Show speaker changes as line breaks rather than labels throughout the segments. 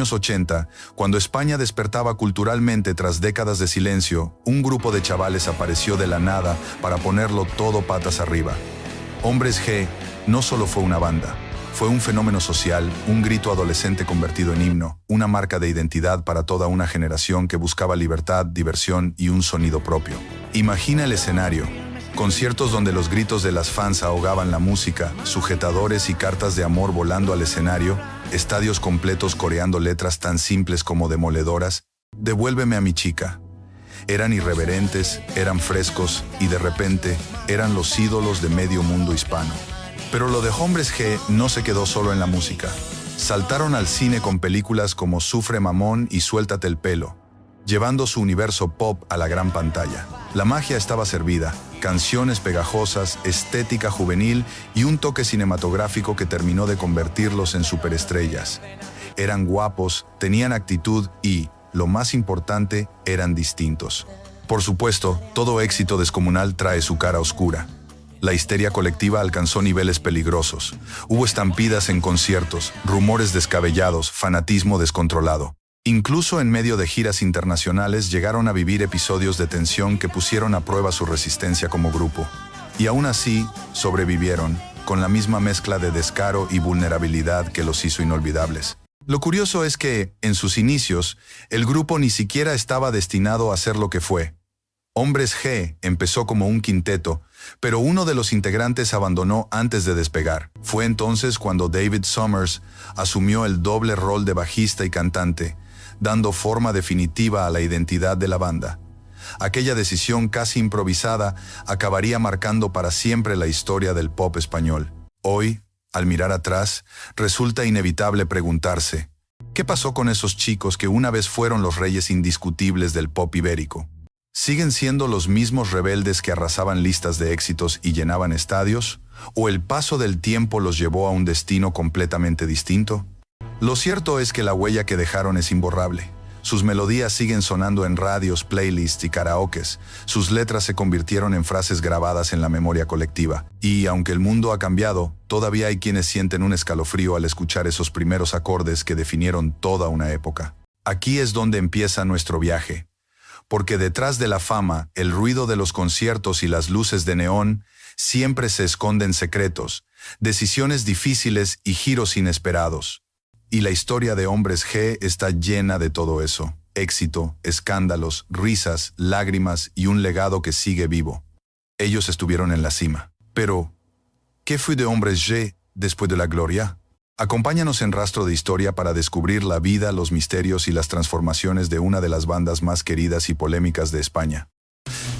años 80, cuando España despertaba culturalmente tras décadas de silencio, un grupo de chavales apareció de la nada para ponerlo todo patas arriba. Hombres G no solo fue una banda, fue un fenómeno social, un grito adolescente convertido en himno, una marca de identidad para toda una generación que buscaba libertad, diversión y un sonido propio. Imagina el escenario. Conciertos donde los gritos de las fans ahogaban la música, sujetadores y cartas de amor volando al escenario, estadios completos coreando letras tan simples como demoledoras. Devuélveme a mi chica. Eran irreverentes, eran frescos y de repente eran los ídolos de medio mundo hispano. Pero lo de Hombres G no se quedó solo en la música. Saltaron al cine con películas como Sufre Mamón y Suéltate el pelo, llevando su universo pop a la gran pantalla. La magia estaba servida, canciones pegajosas, estética juvenil y un toque cinematográfico que terminó de convertirlos en superestrellas. Eran guapos, tenían actitud y, lo más importante, eran distintos. Por supuesto, todo éxito descomunal trae su cara oscura. La histeria colectiva alcanzó niveles peligrosos. Hubo estampidas en conciertos, rumores descabellados, fanatismo descontrolado. Incluso en medio de giras internacionales llegaron a vivir episodios de tensión que pusieron a prueba su resistencia como grupo. Y aún así, sobrevivieron, con la misma mezcla de descaro y vulnerabilidad que los hizo inolvidables. Lo curioso es que, en sus inicios, el grupo ni siquiera estaba destinado a ser lo que fue. Hombres G empezó como un quinteto, pero uno de los integrantes abandonó antes de despegar. Fue entonces cuando David Summers asumió el doble rol de bajista y cantante, dando forma definitiva a la identidad de la banda. Aquella decisión casi improvisada acabaría marcando para siempre la historia del pop español. Hoy, al mirar atrás, resulta inevitable preguntarse, ¿qué pasó con esos chicos que una vez fueron los reyes indiscutibles del pop ibérico? ¿Siguen siendo los mismos rebeldes que arrasaban listas de éxitos y llenaban estadios? ¿O el paso del tiempo los llevó a un destino completamente distinto? Lo cierto es que la huella que dejaron es imborrable. Sus melodías siguen sonando en radios, playlists y karaokes. Sus letras se convirtieron en frases grabadas en la memoria colectiva. Y aunque el mundo ha cambiado, todavía hay quienes sienten un escalofrío al escuchar esos primeros acordes que definieron toda una época. Aquí es donde empieza nuestro viaje. Porque detrás de la fama, el ruido de los conciertos y las luces de neón, siempre se esconden secretos, decisiones difíciles y giros inesperados. Y la historia de Hombres G está llena de todo eso. Éxito, escándalos, risas, lágrimas y un legado que sigue vivo. Ellos estuvieron en la cima. Pero, ¿qué fue de Hombres G después de la gloria? Acompáñanos en Rastro de Historia para descubrir la vida, los misterios y las transformaciones de una de las bandas más queridas y polémicas de España.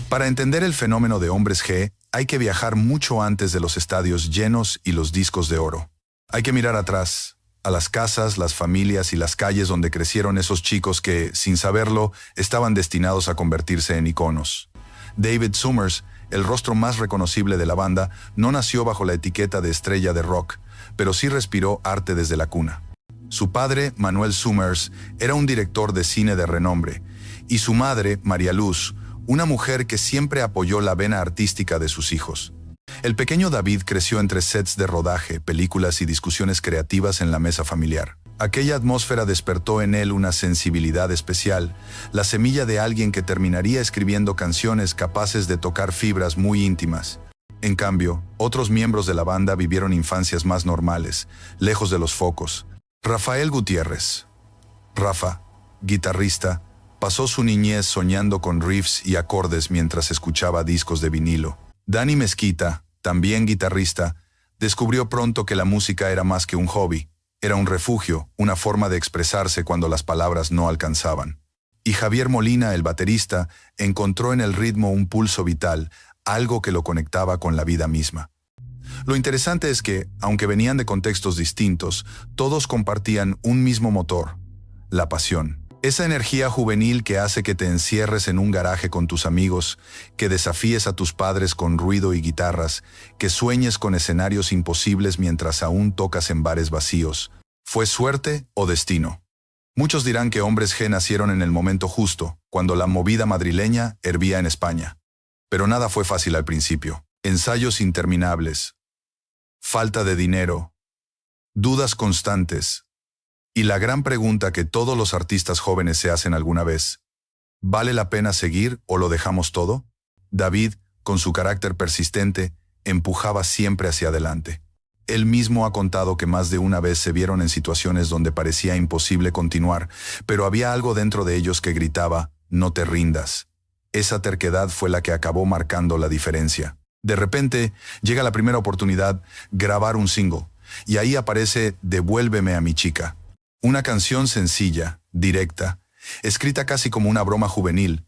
Para entender el fenómeno de Hombres G, hay que viajar mucho antes de los estadios llenos y los discos de oro. Hay que mirar atrás, a las casas, las familias y las calles donde crecieron esos chicos que, sin saberlo, estaban destinados a convertirse en iconos. David Summers, el rostro más reconocible de la banda, no nació bajo la etiqueta de estrella de rock, pero sí respiró arte desde la cuna. Su padre, Manuel Summers, era un director de cine de renombre, y su madre, María Luz, una mujer que siempre apoyó la vena artística de sus hijos. El pequeño David creció entre sets de rodaje, películas y discusiones creativas en la mesa familiar. Aquella atmósfera despertó en él una sensibilidad especial, la semilla de alguien que terminaría escribiendo canciones capaces de tocar fibras muy íntimas. En cambio, otros miembros de la banda vivieron infancias más normales, lejos de los focos. Rafael Gutiérrez, Rafa, guitarrista, pasó su niñez soñando con riffs y acordes mientras escuchaba discos de vinilo. Dani Mezquita, también guitarrista, descubrió pronto que la música era más que un hobby. Era un refugio, una forma de expresarse cuando las palabras no alcanzaban. Y Javier Molina, el baterista, encontró en el ritmo un pulso vital, algo que lo conectaba con la vida misma. Lo interesante es que, aunque venían de contextos distintos, todos compartían un mismo motor: la pasión. Esa energía juvenil que hace que te encierres en un garaje con tus amigos, que desafíes a tus padres con ruido y guitarras, que sueñes con escenarios imposibles mientras aún tocas en bares vacíos. ¿Fue suerte o destino? Muchos dirán que Hombres G nacieron en el momento justo, cuando la movida madrileña hervía en España. Pero nada fue fácil al principio. Ensayos interminables, falta de dinero, dudas constantes Y la gran pregunta que todos los artistas jóvenes se hacen alguna vez: ¿vale la pena seguir o lo dejamos todo? David, con su carácter persistente, empujaba siempre hacia adelante. Él mismo ha contado que más de una vez se vieron en situaciones donde parecía imposible continuar, pero había algo dentro de ellos que gritaba: no te rindas. Esa terquedad fue la que acabó marcando la diferencia. De repente, llega la primera oportunidad: grabar un single. Y ahí aparece Devuélveme a mi chica. Una canción sencilla, directa, escrita casi como una broma juvenil,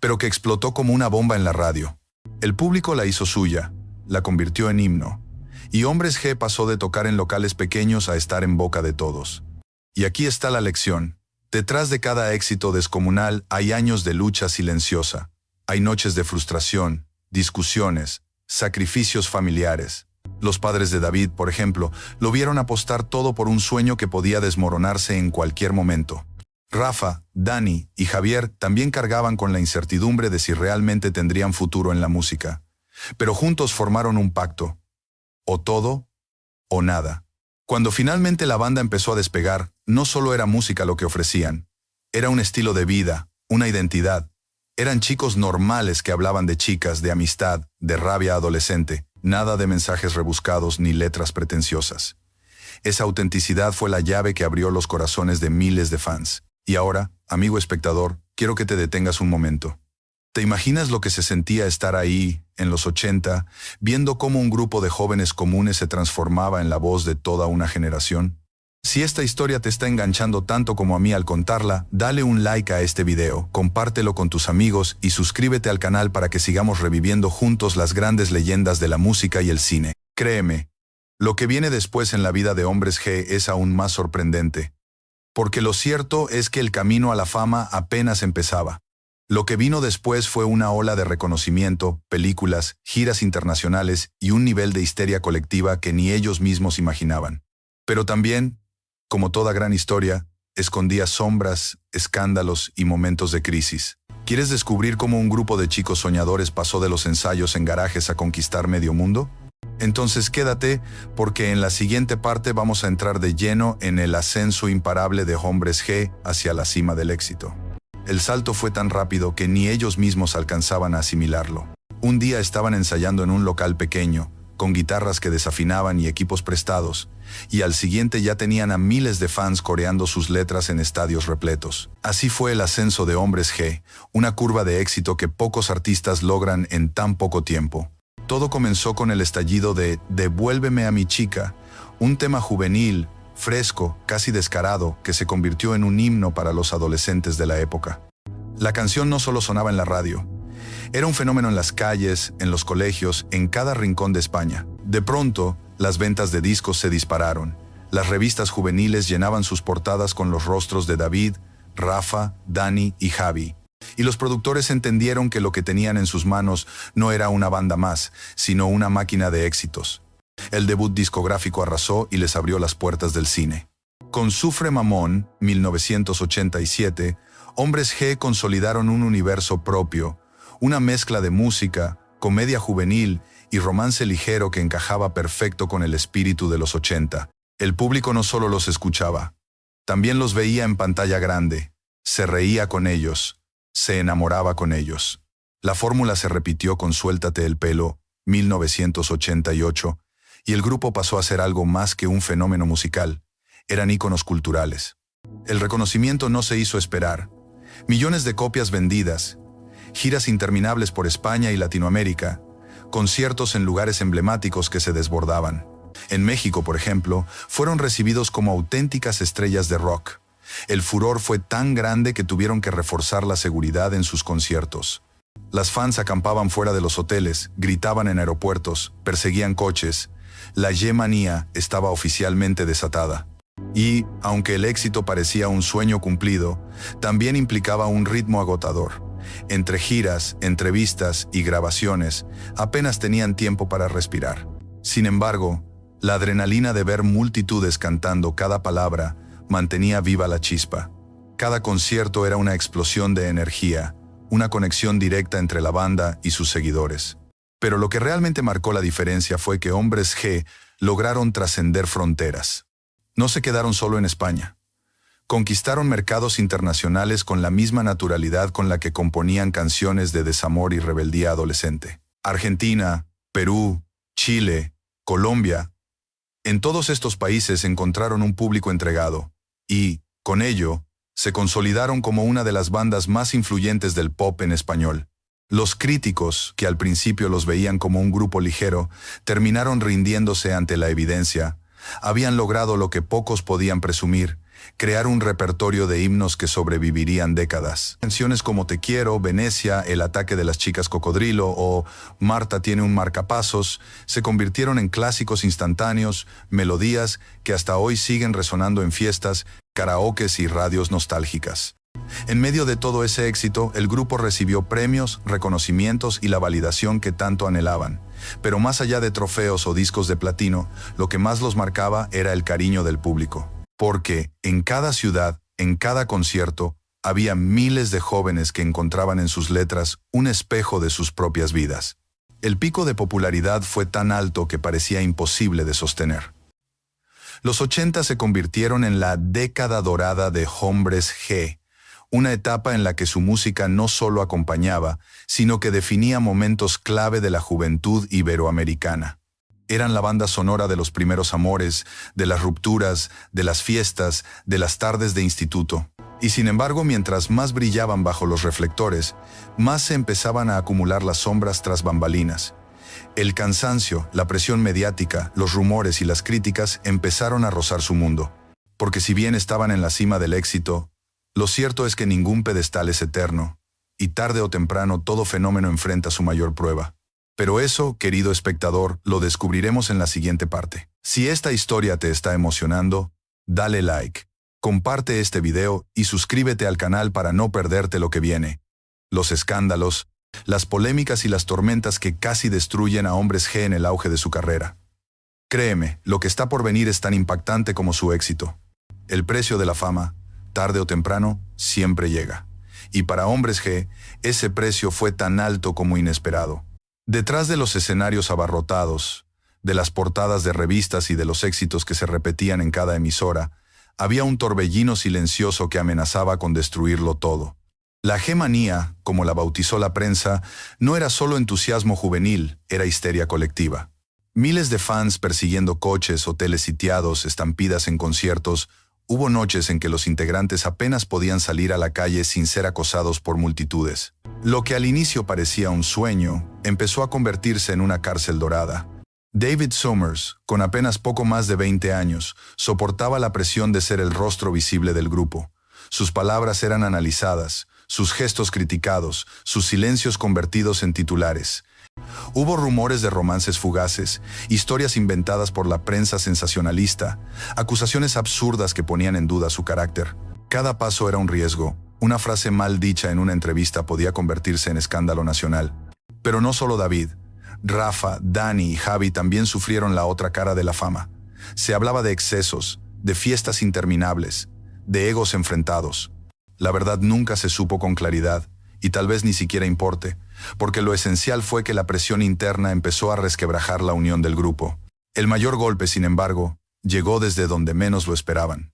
pero que explotó como una bomba en la radio. El público la hizo suya, la convirtió en himno. Y Hombres G pasó de tocar en locales pequeños a estar en boca de todos. Y aquí está la lección. Detrás de cada éxito descomunal hay años de lucha silenciosa. Hay noches de frustración, discusiones, sacrificios familiares. Los padres de David, por ejemplo, lo vieron apostar todo por un sueño que podía desmoronarse en cualquier momento. Rafa, Dani y Javier también cargaban con la incertidumbre de si realmente tendrían futuro en la música. Pero juntos formaron un pacto: o todo o nada. Cuando finalmente la banda empezó a despegar, no solo era música lo que ofrecían, era un estilo de vida, una identidad. Eran chicos normales que hablaban de chicas, de amistad, de rabia adolescente, nada de mensajes rebuscados ni letras pretenciosas. Esa autenticidad fue la llave que abrió los corazones de miles de fans. Y ahora, amigo espectador, quiero que te detengas un momento. ¿Te imaginas lo que se sentía estar ahí, en los 80, viendo cómo un grupo de jóvenes comunes se transformaba en la voz de toda una generación? Si esta historia te está enganchando tanto como a mí al contarla, dale un like a este video, compártelo con tus amigos y suscríbete al canal para que sigamos reviviendo juntos las grandes leyendas de la música y el cine. Créeme, lo que viene después en la vida de Hombres G es aún más sorprendente. Porque lo cierto es que el camino a la fama apenas empezaba. Lo que vino después fue una ola de reconocimiento, películas, giras internacionales y un nivel de histeria colectiva que ni ellos mismos imaginaban. Pero también, como toda gran historia, escondía sombras, escándalos y momentos de crisis. ¿Quieres descubrir cómo un grupo de chicos soñadores pasó de los ensayos en garajes a conquistar medio mundo? Entonces quédate, porque en la siguiente parte vamos a entrar de lleno en el ascenso imparable de Hombres G hacia la cima del éxito. El salto fue tan rápido que ni ellos mismos alcanzaban a asimilarlo. Un día estaban ensayando en un local pequeño, con guitarras que desafinaban y equipos prestados, y al siguiente ya tenían a miles de fans coreando sus letras en estadios repletos. Así fue el ascenso de Hombres G, una curva de éxito que pocos artistas logran en tan poco tiempo. Todo comenzó con el estallido de Devuélveme a mi chica, un tema juvenil, fresco, casi descarado, que se convirtió en un himno para los adolescentes de la época. La canción no solo sonaba en la radio, era un fenómeno en las calles, en los colegios, en cada rincón de España. De pronto, las ventas de discos se dispararon. Las revistas juveniles llenaban sus portadas con los rostros de David, Rafa, Dani y Javi. Y los productores entendieron que lo que tenían en sus manos no era una banda más, sino una máquina de éxitos. El debut discográfico arrasó y les abrió las puertas del cine. Con Sufre Mamón, 1987, Hombres G consolidaron un universo propio, una mezcla de música, comedia juvenil y romance ligero que encajaba perfecto con el espíritu de los 80. El público no solo los escuchaba, también los veía en pantalla grande, se reía con ellos, se enamoraba con ellos. La fórmula se repitió con Suéltate el pelo, 1988, y el grupo pasó a ser algo más que un fenómeno musical. Eran íconos culturales. El reconocimiento no se hizo esperar. Millones de copias vendidas, giras interminables por España y Latinoamérica, conciertos en lugares emblemáticos que se desbordaban. En México, por ejemplo, fueron recibidos como auténticas estrellas de rock. El furor fue tan grande que tuvieron que reforzar la seguridad en sus conciertos. Las fans acampaban fuera de los hoteles, gritaban en aeropuertos, perseguían coches. La Ye-manía estaba oficialmente desatada. Y, aunque el éxito parecía un sueño cumplido, también implicaba un ritmo agotador. Entre giras, entrevistas y grabaciones, apenas tenían tiempo para respirar. Sin embargo, la adrenalina de ver multitudes cantando cada palabra mantenía viva la chispa. Cada concierto era una explosión de energía, una conexión directa entre la banda y sus seguidores. Pero lo que realmente marcó la diferencia fue que Hombres G lograron trascender fronteras. No se quedaron solo en España. Conquistaron mercados internacionales con la misma naturalidad con la que componían canciones de desamor y rebeldía adolescente. Argentina, Perú, Chile, Colombia. En todos estos países encontraron un público entregado y, con ello, se consolidaron como una de las bandas más influyentes del pop en español. Los críticos, que al principio los veían como un grupo ligero, terminaron rindiéndose ante la evidencia. Habían logrado lo que pocos podían presumir: crear un repertorio de himnos que sobrevivirían décadas. Canciones como Te quiero, Venecia, El ataque de las chicas cocodrilo o Marta tiene un marcapasos se convirtieron en clásicos instantáneos, melodías que hasta hoy siguen resonando en fiestas, karaokes y radios nostálgicas. En medio de todo ese éxito, el grupo recibió premios, reconocimientos y la validación que tanto anhelaban. Pero más allá de trofeos o discos de platino, lo que más los marcaba era el cariño del público. Porque en cada ciudad, en cada concierto, había miles de jóvenes que encontraban en sus letras un espejo de sus propias vidas. El pico de popularidad fue tan alto que parecía imposible de sostener. Los 80 se convirtieron en la década dorada de Hombres G, una etapa en la que su música no solo acompañaba, sino que definía momentos clave de la juventud iberoamericana. Eran la banda sonora de los primeros amores, de las rupturas, de las fiestas, de las tardes de instituto. Y sin embargo, mientras más brillaban bajo los reflectores, más se empezaban a acumular las sombras tras bambalinas. El cansancio, la presión mediática, los rumores y las críticas empezaron a rozar su mundo. Porque si bien estaban en la cima del éxito, lo cierto es que ningún pedestal es eterno, y tarde o temprano todo fenómeno enfrenta su mayor prueba. Pero eso, querido espectador, lo descubriremos en la siguiente parte. Si esta historia te está emocionando, dale like, comparte este video y suscríbete al canal para no perderte lo que viene. Los escándalos, las polémicas y las tormentas que casi destruyen a Hombres G en el auge de su carrera. Créeme, lo que está por venir es tan impactante como su éxito. El precio de la fama, tarde o temprano, siempre llega. Y para Hombres G, ese precio fue tan alto como inesperado. Detrás de los escenarios abarrotados, de las portadas de revistas y de los éxitos que se repetían en cada emisora, había un torbellino silencioso que amenazaba con destruirlo todo. La G-manía, como la bautizó la prensa, no era solo entusiasmo juvenil, era histeria colectiva. Miles de fans persiguiendo coches, hoteles sitiados, estampidas en conciertos. Hubo noches en que los integrantes apenas podían salir a la calle sin ser acosados por multitudes. Lo que al inicio parecía un sueño, empezó a convertirse en una cárcel dorada. David Summers, con apenas poco más de 20 años, soportaba la presión de ser el rostro visible del grupo. Sus palabras eran analizadas, sus gestos criticados, sus silencios convertidos en titulares. Hubo rumores de romances fugaces, historias inventadas por la prensa sensacionalista, acusaciones absurdas que ponían en duda su carácter. Cada paso era un riesgo. Una frase mal dicha en una entrevista podía convertirse en escándalo nacional. Pero no solo David. Rafa, Dani y Javi también sufrieron la otra cara de la fama. Se hablaba de excesos, de fiestas interminables, de egos enfrentados. La verdad nunca se supo con claridad, y tal vez ni siquiera importe, porque lo esencial fue que la presión interna empezó a resquebrajar la unión del grupo. El mayor golpe, sin embargo, llegó desde donde menos lo esperaban: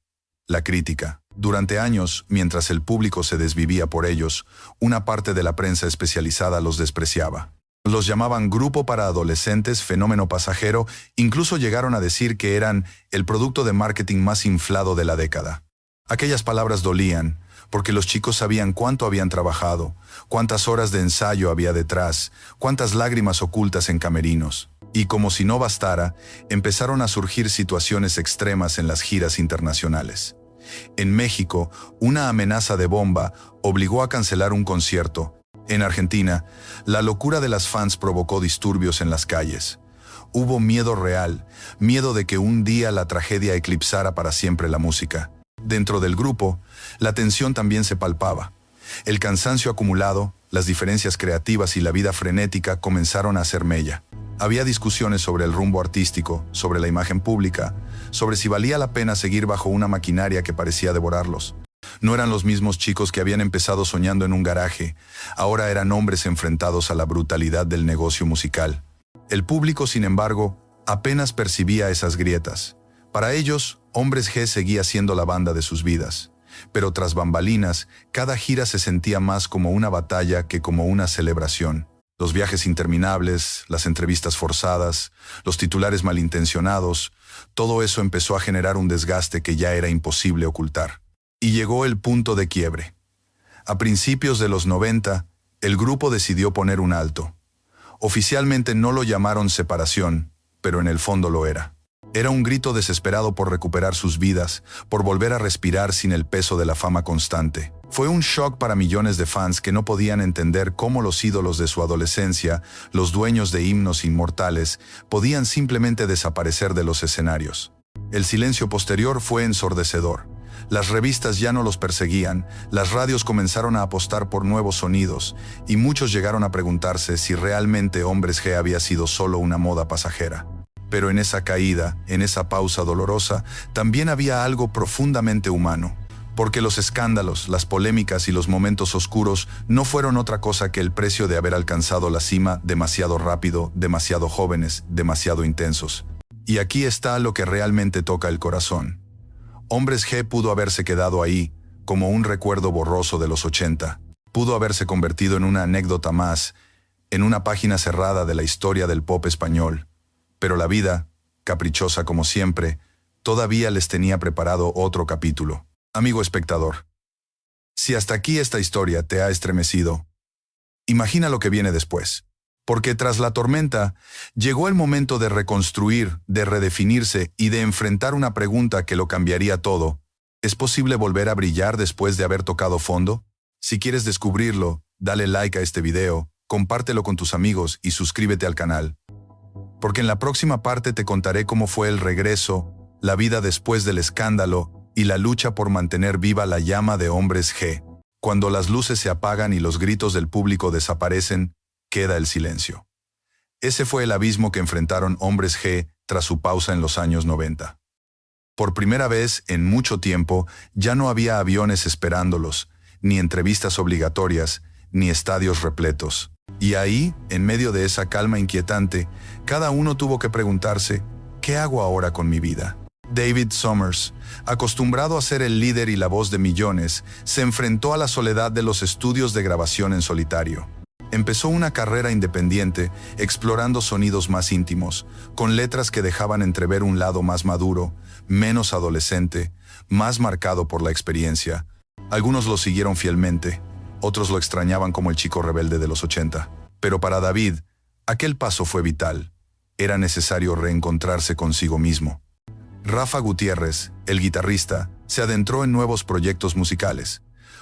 la crítica. Durante años, mientras el público se desvivía por ellos, una parte de la prensa especializada los despreciaba. Los llamaban grupo para adolescentes, fenómeno pasajero, incluso llegaron a decir que eran el producto de marketing más inflado de la década. Aquellas palabras dolían, porque los chicos sabían cuánto habían trabajado, cuántas horas de ensayo había detrás, cuántas lágrimas ocultas en camerinos. Y como si no bastara, empezaron a surgir situaciones extremas en las giras internacionales. En México, una amenaza de bomba obligó a cancelar un concierto. En Argentina, la locura de las fans provocó disturbios en las calles. Hubo miedo real, miedo de que un día la tragedia eclipsara para siempre la música. Dentro del grupo, la tensión también se palpaba. El cansancio acumulado, las diferencias creativas y la vida frenética comenzaron a hacer mella. Había discusiones sobre el rumbo artístico, sobre la imagen pública, sobre si valía la pena seguir bajo una maquinaria que parecía devorarlos. No eran los mismos chicos que habían empezado soñando en un garaje, ahora eran hombres enfrentados a la brutalidad del negocio musical. El público, sin embargo, apenas percibía esas grietas. Para ellos, Hombres G seguía siendo la banda de sus vidas. Pero tras bambalinas, cada gira se sentía más como una batalla que como una celebración. Los viajes interminables, las entrevistas forzadas, los titulares malintencionados, todo eso empezó a generar un desgaste que ya era imposible ocultar. Y llegó el punto de quiebre. A principios de los 90, el grupo decidió poner un alto. Oficialmente no lo llamaron separación, pero en el fondo lo era. Era un grito desesperado por recuperar sus vidas, por volver a respirar sin el peso de la fama constante. Fue un shock para millones de fans que no podían entender cómo los ídolos de su adolescencia, los dueños de himnos inmortales, podían simplemente desaparecer de los escenarios. El silencio posterior fue ensordecedor. Las revistas ya no los perseguían, las radios comenzaron a apostar por nuevos sonidos, y muchos llegaron a preguntarse si realmente Hombres G había sido solo una moda pasajera. Pero en esa caída, en esa pausa dolorosa, también había algo profundamente humano. Porque los escándalos, las polémicas y los momentos oscuros no fueron otra cosa que el precio de haber alcanzado la cima demasiado rápido, demasiado jóvenes, demasiado intensos. Y aquí está lo que realmente toca el corazón. Hombres G pudo haberse quedado ahí, como un recuerdo borroso de los 80. Pudo haberse convertido en una anécdota más, en una página cerrada de la historia del pop español. Pero la vida, caprichosa como siempre, todavía les tenía preparado otro capítulo. Amigo espectador, si hasta aquí esta historia te ha estremecido, imagina lo que viene después. Porque tras la tormenta, llegó el momento de reconstruir, de redefinirse y de enfrentar una pregunta que lo cambiaría todo. ¿Es posible volver a brillar después de haber tocado fondo? Si quieres descubrirlo, dale like a este video, compártelo con tus amigos y suscríbete al canal. Porque en la próxima parte te contaré cómo fue el regreso, la vida después del escándalo y la lucha por mantener viva la llama de Hombres G. Cuando las luces se apagan y los gritos del público desaparecen, queda el silencio. Ese fue el abismo que enfrentaron Hombres G tras su pausa en los años 90. Por primera vez en mucho tiempo, ya no había aviones esperándolos, ni entrevistas obligatorias, ni estadios repletos. Y ahí, en medio de esa calma inquietante, cada uno tuvo que preguntarse, ¿qué hago ahora con mi vida? David Summers, acostumbrado a ser el líder y la voz de millones, se enfrentó a la soledad de los estudios de grabación en solitario. Empezó una carrera independiente, explorando sonidos más íntimos, con letras que dejaban entrever un lado más maduro, menos adolescente, más marcado por la experiencia. Algunos lo siguieron fielmente, otros lo extrañaban como el chico rebelde de los 80. Pero para David, aquel paso fue vital. Era necesario reencontrarse consigo mismo. Rafa Gutiérrez, el guitarrista, se adentró en nuevos proyectos musicales.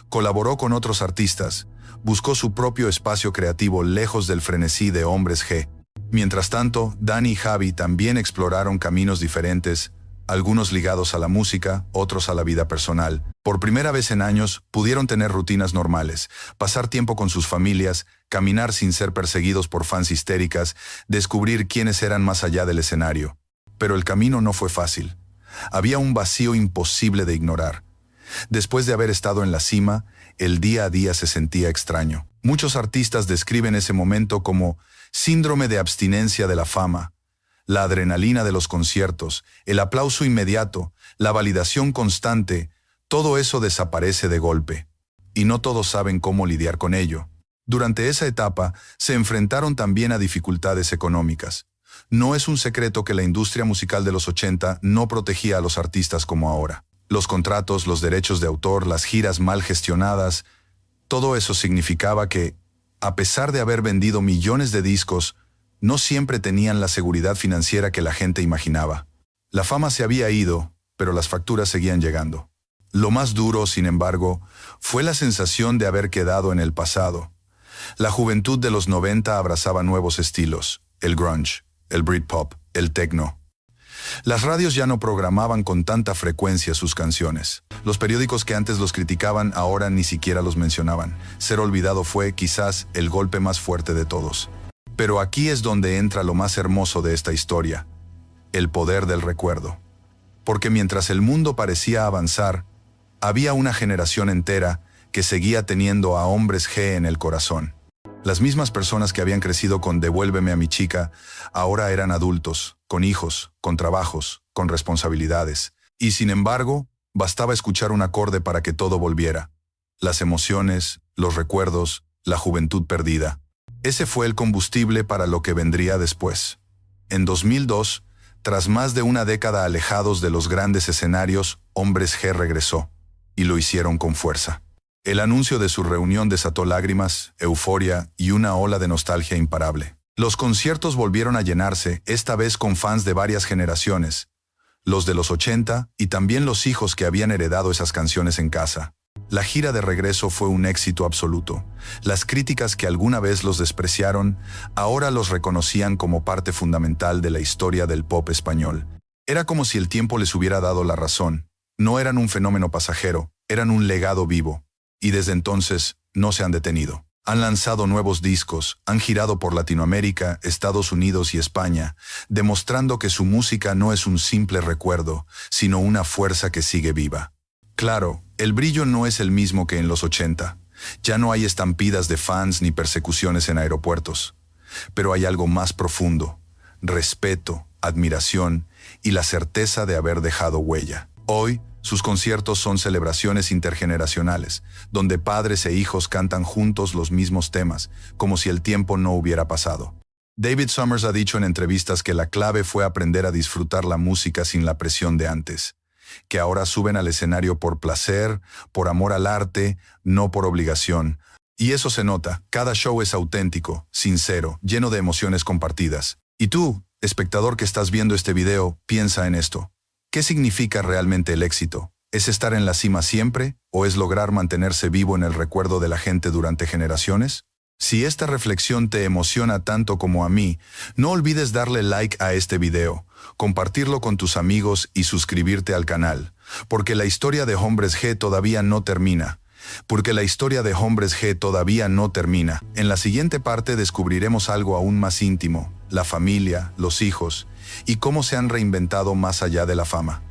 Colaboró con otros artistas, buscó su propio espacio creativo lejos del frenesí de Hombres G. Mientras tanto, Dani y Javi también exploraron caminos diferentes, algunos ligados a la música, otros a la vida personal. Por primera vez en años, pudieron tener rutinas normales, pasar tiempo con sus familias, caminar sin ser perseguidos por fans histéricas, descubrir quiénes eran más allá del escenario. Pero el camino no fue fácil. Había un vacío imposible de ignorar. Después de haber estado en la cima, el día a día se sentía extraño. Muchos artistas describen ese momento como síndrome de abstinencia de la fama. La adrenalina de los conciertos, el aplauso inmediato, la validación constante, todo eso desaparece de golpe. Y no todos saben cómo lidiar con ello. Durante esa etapa, se enfrentaron también a dificultades económicas. No es un secreto que la industria musical de los 80 no protegía a los artistas como ahora. Los contratos, los derechos de autor, las giras mal gestionadas, todo eso significaba que, a pesar de haber vendido millones de discos, no siempre tenían la seguridad financiera que la gente imaginaba. La fama se había ido, pero las facturas seguían llegando. Lo más duro, sin embargo, fue la sensación de haber quedado en el pasado. La juventud de los 90 abrazaba nuevos estilos, el grunge, el Britpop, el techno. Las radios ya no programaban con tanta frecuencia sus canciones. Los periódicos que antes los criticaban ahora ni siquiera los mencionaban. Ser olvidado fue, quizás, el golpe más fuerte de todos. Pero aquí es donde entra lo más hermoso de esta historia, el poder del recuerdo. Porque mientras el mundo parecía avanzar, había una generación entera que seguía teniendo a Hombres G en el corazón. Las mismas personas que habían crecido con Devuélveme a mi chica, ahora eran adultos, con hijos, con trabajos, con responsabilidades. Y sin embargo, Bastaba escuchar un acorde para que todo volviera. Las emociones, los recuerdos, la juventud perdida. Ese fue el combustible para lo que vendría después. En 2002, tras más de una década alejados de los grandes escenarios, Hombres G regresó. Y lo hicieron con fuerza. El anuncio de su reunión desató lágrimas, euforia y una ola de nostalgia imparable. Los conciertos volvieron a llenarse, esta vez con fans de varias generaciones, los de los 80 y también los hijos que habían heredado esas canciones en casa. La gira de regreso fue un éxito absoluto. Las críticas que alguna vez los despreciaron, ahora los reconocían como parte fundamental de la historia del pop español. Era como si el tiempo les hubiera dado la razón. No eran un fenómeno pasajero, eran un legado vivo. Y desde entonces no se han detenido. Han lanzado nuevos discos, han girado por Latinoamérica, Estados Unidos y España, demostrando que su música no es un simple recuerdo, sino una fuerza que sigue viva. Claro, el brillo no es el mismo que en los 80. Ya no hay estampidas de fans ni persecuciones en aeropuertos. Pero hay algo más profundo: respeto, admiración y la certeza de haber dejado huella. Hoy, sus conciertos son celebraciones intergeneracionales, donde padres e hijos cantan juntos los mismos temas, como si el tiempo no hubiera pasado. David Summers ha dicho en entrevistas que la clave fue aprender a disfrutar la música sin la presión de antes, que ahora suben al escenario por placer, por amor al arte, no por obligación. Y eso se nota, cada show es auténtico, sincero, lleno de emociones compartidas. Y tú, espectador que estás viendo este video, piensa en esto. ¿Qué significa realmente el éxito? ¿Es estar en la cima siempre o es lograr mantenerse vivo en el recuerdo de la gente durante generaciones? Si esta reflexión te emociona tanto como a mí, no olvides darle like a este video, compartirlo con tus amigos y suscribirte al canal, porque la historia de Hombres G todavía no termina. En la siguiente parte descubriremos algo aún más íntimo: la familia, los hijos y cómo se han reinventado más allá de la fama.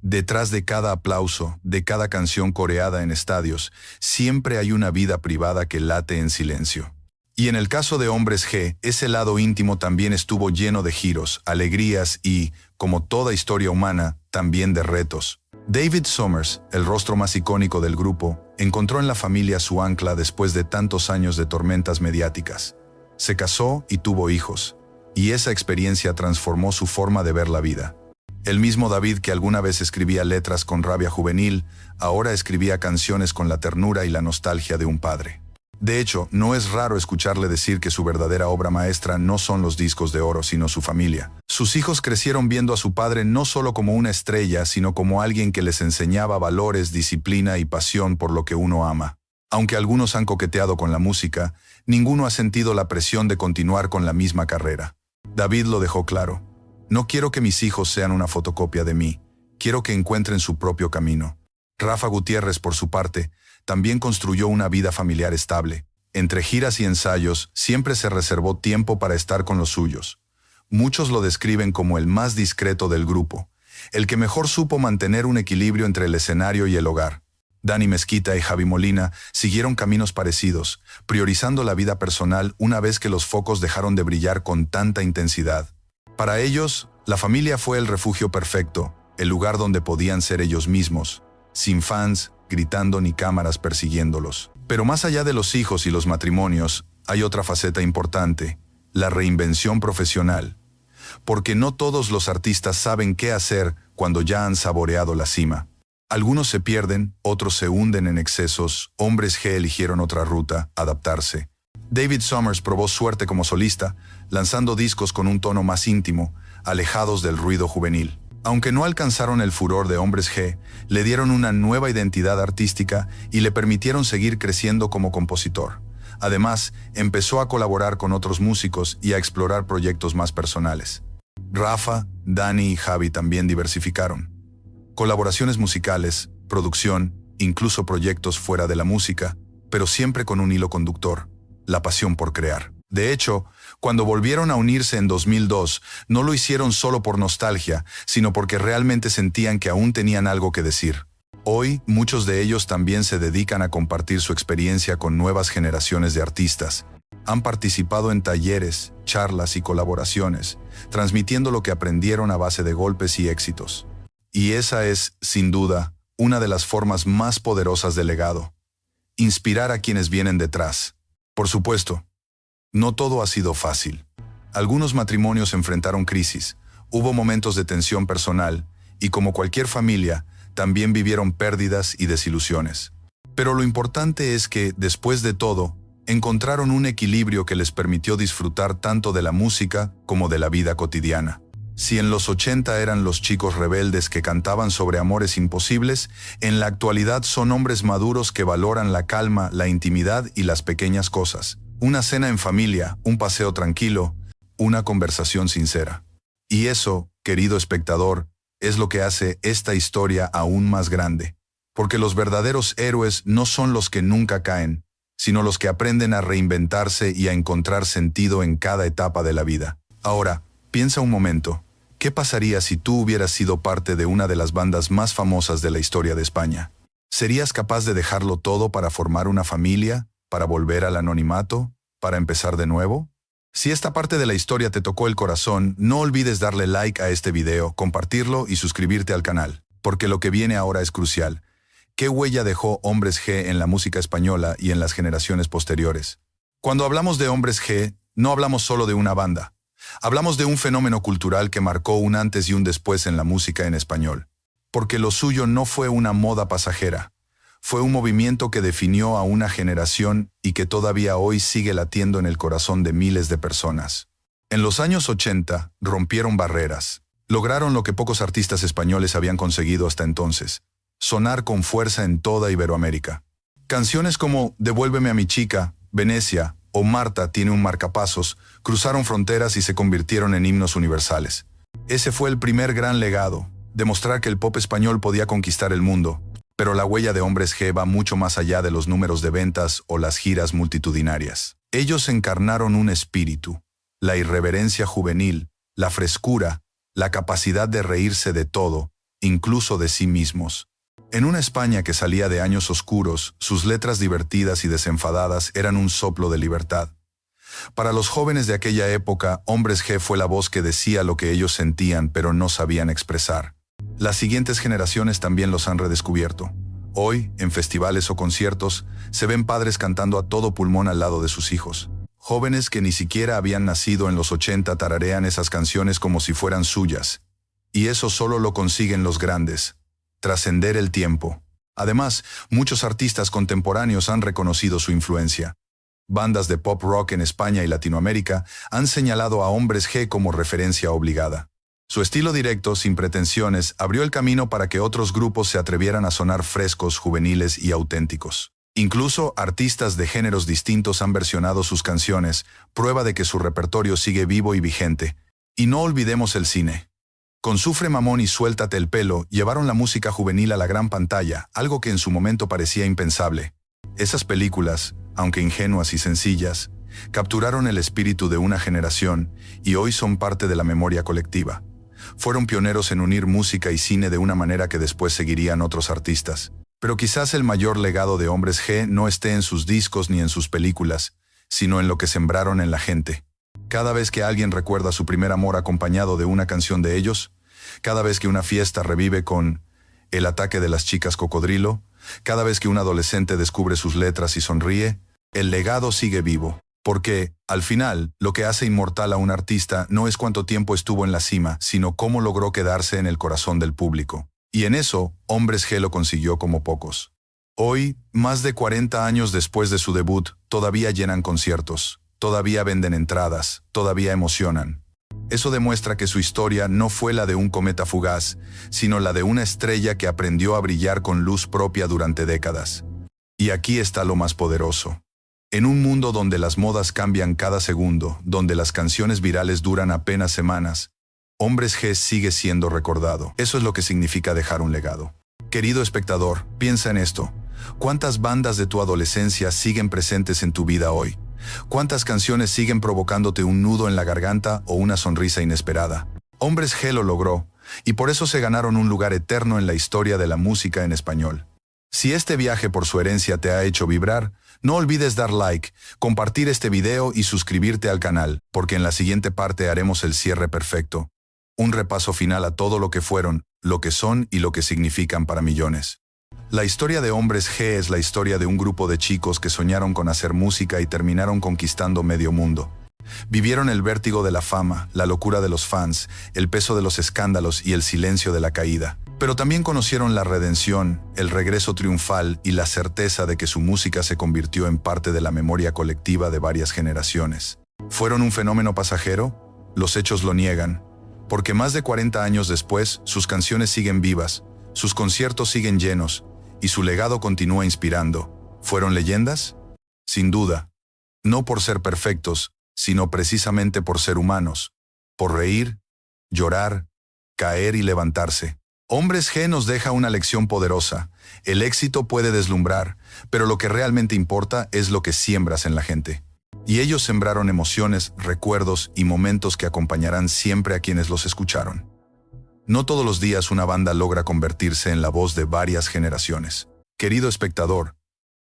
Detrás de cada aplauso, de cada canción coreada en estadios, siempre hay una vida privada que late en silencio. Y en el caso de Hombres G, ese lado íntimo también estuvo lleno de giros, alegrías y, como toda historia humana, también de retos. David Summers, el rostro más icónico del grupo, encontró en la familia su ancla después de tantos años de tormentas mediáticas. Se casó y tuvo hijos, y esa experiencia transformó su forma de ver la vida. El mismo David que alguna vez escribía letras con rabia juvenil, ahora escribía canciones con la ternura y la nostalgia de un padre. De hecho, no es raro escucharle decir que su verdadera obra maestra no son los discos de oro, sino su familia. Sus hijos crecieron viendo a su padre no solo como una estrella, sino como alguien que les enseñaba valores, disciplina y pasión por lo que uno ama. Aunque algunos han coqueteado con la música, ninguno ha sentido la presión de continuar con la misma carrera. David lo dejó claro: no quiero que mis hijos sean una fotocopia de mí, quiero que encuentren su propio camino. Rafa Gutiérrez, por su parte, también construyó una vida familiar estable. Entre giras y ensayos, siempre se reservó tiempo para estar con los suyos. Muchos lo describen como el más discreto del grupo, el que mejor supo mantener un equilibrio entre el escenario y el hogar. Dani Mezquita y Javi Molina siguieron caminos parecidos, priorizando la vida personal una vez que los focos dejaron de brillar con tanta intensidad. Para ellos, la familia fue el refugio perfecto, el lugar donde podían ser ellos mismos, sin fans gritando ni cámaras persiguiéndolos. Pero más allá de los hijos y los matrimonios, hay otra faceta importante: la reinvención profesional. Porque no todos los artistas saben qué hacer cuando ya han saboreado la cima. Algunos se pierden, otros se hunden en excesos. Hombres G eligieron otra ruta: adaptarse. David Summers probó suerte como solista, lanzando discos con un tono más íntimo, alejados del ruido juvenil. Aunque no alcanzaron el furor de Hombres G, le dieron una nueva identidad artística y le permitieron seguir creciendo como compositor. Además, empezó a colaborar con otros músicos y a explorar proyectos más personales. Rafa, Dani y Javi también diversificaron. Colaboraciones musicales, producción, incluso proyectos fuera de la música, pero siempre con un hilo conductor: la pasión por crear. De hecho, cuando volvieron a unirse en 2002, no lo hicieron solo por nostalgia, sino porque realmente sentían que aún tenían algo que decir. Hoy, muchos de ellos también se dedican a compartir su experiencia con nuevas generaciones de artistas. Han participado en talleres, charlas y colaboraciones, transmitiendo lo que aprendieron a base de golpes y éxitos. Y esa es, sin duda, una de las formas más poderosas de legado. Inspirar a quienes vienen detrás. Por supuesto, no todo ha sido fácil. Algunos matrimonios enfrentaron crisis, hubo momentos de tensión personal, y como cualquier familia, también vivieron pérdidas y desilusiones. Pero lo importante es que, después de todo, encontraron un equilibrio que les permitió disfrutar tanto de la música como de la vida cotidiana. Si en los 80 eran los chicos rebeldes que cantaban sobre amores imposibles, en la actualidad son hombres maduros que valoran la calma, la intimidad y las pequeñas cosas. Una cena en familia, un paseo tranquilo, una conversación sincera. Y eso, querido espectador, es lo que hace esta historia aún más grande. Porque los verdaderos héroes no son los que nunca caen, sino los que aprenden a reinventarse y a encontrar sentido en cada etapa de la vida. Ahora, piensa un momento, ¿qué pasaría si tú hubieras sido parte de una de las bandas más famosas de la historia de España? ¿Serías capaz de dejarlo todo para formar una familia, para volver al anonimato, para empezar de nuevo? Si esta parte de la historia te tocó el corazón, no olvides darle like a este video, compartirlo y suscribirte al canal, porque lo que viene ahora es crucial. ¿Qué huella dejó Hombres G en la música española y en las generaciones posteriores? Cuando hablamos de Hombres G, no hablamos solo de una banda. Hablamos de un fenómeno cultural que marcó un antes y un después en la música en español. Porque lo suyo no fue una moda pasajera. Fue un movimiento que definió a una generación y que todavía hoy sigue latiendo en el corazón de miles de personas. En los años 80, rompieron barreras. Lograron lo que pocos artistas españoles habían conseguido hasta entonces: sonar con fuerza en toda Iberoamérica. Canciones como Devuélveme a mi chica, Venecia o Marta tiene un marcapasos cruzaron fronteras y se convirtieron en himnos universales. Ese fue el primer gran legado, demostrar que el pop español podía conquistar el mundo. Pero la huella de Hombres G va mucho más allá de los números de ventas o las giras multitudinarias. Ellos encarnaron un espíritu, la irreverencia juvenil, la frescura, la capacidad de reírse de todo, incluso de sí mismos. En una España que salía de años oscuros, sus letras divertidas y desenfadadas eran un soplo de libertad. Para los jóvenes de aquella época, Hombres G fue la voz que decía lo que ellos sentían pero no sabían expresar. Las siguientes generaciones también los han redescubierto. Hoy, en festivales o conciertos, se ven padres cantando a todo pulmón al lado de sus hijos. Jóvenes que ni siquiera habían nacido en los 80 tararean esas canciones como si fueran suyas. Y eso solo lo consiguen los grandes: trascender el tiempo. Además, muchos artistas contemporáneos han reconocido su influencia. Bandas de pop rock en España y Latinoamérica han señalado a Hombres G como referencia obligada. Su estilo directo, sin pretensiones, abrió el camino para que otros grupos se atrevieran a sonar frescos, juveniles y auténticos. Incluso artistas de géneros distintos han versionado sus canciones, prueba de que su repertorio sigue vivo y vigente. Y no olvidemos el cine. Con Sufre Mamón y Suéltate el pelo, llevaron la música juvenil a la gran pantalla, algo que en su momento parecía impensable. Esas películas, aunque ingenuas y sencillas, capturaron el espíritu de una generación y hoy son parte de la memoria colectiva. Fueron pioneros en unir música y cine de una manera que después seguirían otros artistas. Pero quizás el mayor legado de Hombres G no esté en sus discos ni en sus películas, sino en lo que sembraron en la gente. Cada vez que alguien recuerda su primer amor acompañado de una canción de ellos, cada vez que una fiesta revive con El ataque de las chicas cocodrilo, cada vez que un adolescente descubre sus letras y sonríe, el legado sigue vivo. Porque, al final, lo que hace inmortal a un artista no es cuánto tiempo estuvo en la cima, sino cómo logró quedarse en el corazón del público. Y en eso, Hombres G lo consiguió como pocos. Hoy, más de 40 años después de su debut, todavía llenan conciertos, todavía venden entradas, todavía emocionan. Eso demuestra que su historia no fue la de un cometa fugaz, sino la de una estrella que aprendió a brillar con luz propia durante décadas. Y aquí está lo más poderoso. En un mundo donde las modas cambian cada segundo, donde las canciones virales duran apenas semanas, Hombres G sigue siendo recordado. Eso es lo que significa dejar un legado. Querido espectador, piensa en esto. ¿Cuántas bandas de tu adolescencia siguen presentes en tu vida hoy? ¿Cuántas canciones siguen provocándote un nudo en la garganta o una sonrisa inesperada? Hombres G lo logró, y por eso se ganaron un lugar eterno en la historia de la música en español. Si este viaje por su herencia te ha hecho vibrar, no olvides dar like, compartir este video y suscribirte al canal, porque en la siguiente parte haremos el cierre perfecto. Un repaso final a todo lo que fueron, lo que son y lo que significan para millones. La historia de Hombres G es la historia de un grupo de chicos que soñaron con hacer música y terminaron conquistando medio mundo. Vivieron el vértigo de la fama, la locura de los fans, el peso de los escándalos y el silencio de la caída. Pero también conocieron la redención, el regreso triunfal y la certeza de que su música se convirtió en parte de la memoria colectiva de varias generaciones. ¿Fueron un fenómeno pasajero? Los hechos lo niegan, porque más de 40 años después, sus canciones siguen vivas, sus conciertos siguen llenos, y su legado continúa inspirando. ¿Fueron leyendas? Sin duda. No por ser perfectos, sino precisamente por ser humanos. Por reír, llorar, caer y levantarse. Hombres G nos deja una lección poderosa. El éxito puede deslumbrar, pero lo que realmente importa es lo que siembras en la gente. Y ellos sembraron emociones, recuerdos y momentos que acompañarán siempre a quienes los escucharon. No todos los días una banda logra convertirse en la voz de varias generaciones. Querido espectador,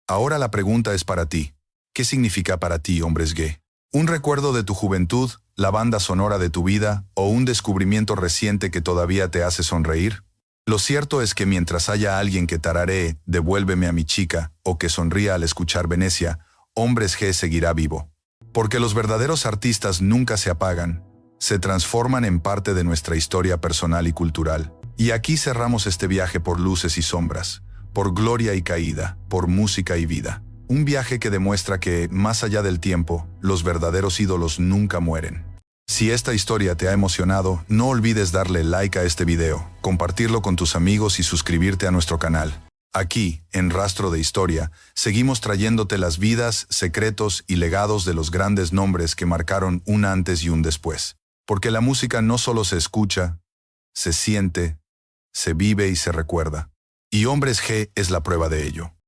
ahora la pregunta es para ti. ¿Qué significa para ti Hombres G? ¿Un recuerdo de tu juventud, la banda sonora de tu vida o un descubrimiento reciente que todavía te hace sonreír? Lo cierto es que mientras haya alguien que tararee "Devuélveme a mi chica" o que sonría al escuchar Venecia, Hombres G seguirá vivo. Porque los verdaderos artistas nunca se apagan, se transforman en parte de nuestra historia personal y cultural. Y aquí cerramos este viaje por luces y sombras, por gloria y caída, por música y vida. Un viaje que demuestra que, más allá del tiempo, los verdaderos ídolos nunca mueren. Si esta historia te ha emocionado, no olvides darle like a este video, compartirlo con tus amigos y suscribirte a nuestro canal. Aquí, en Rastro de Historia, seguimos trayéndote las vidas, secretos y legados de los grandes nombres que marcaron un antes y un después. Porque la música no solo se escucha, se siente, se vive y se recuerda. Y Hombres G es la prueba de ello.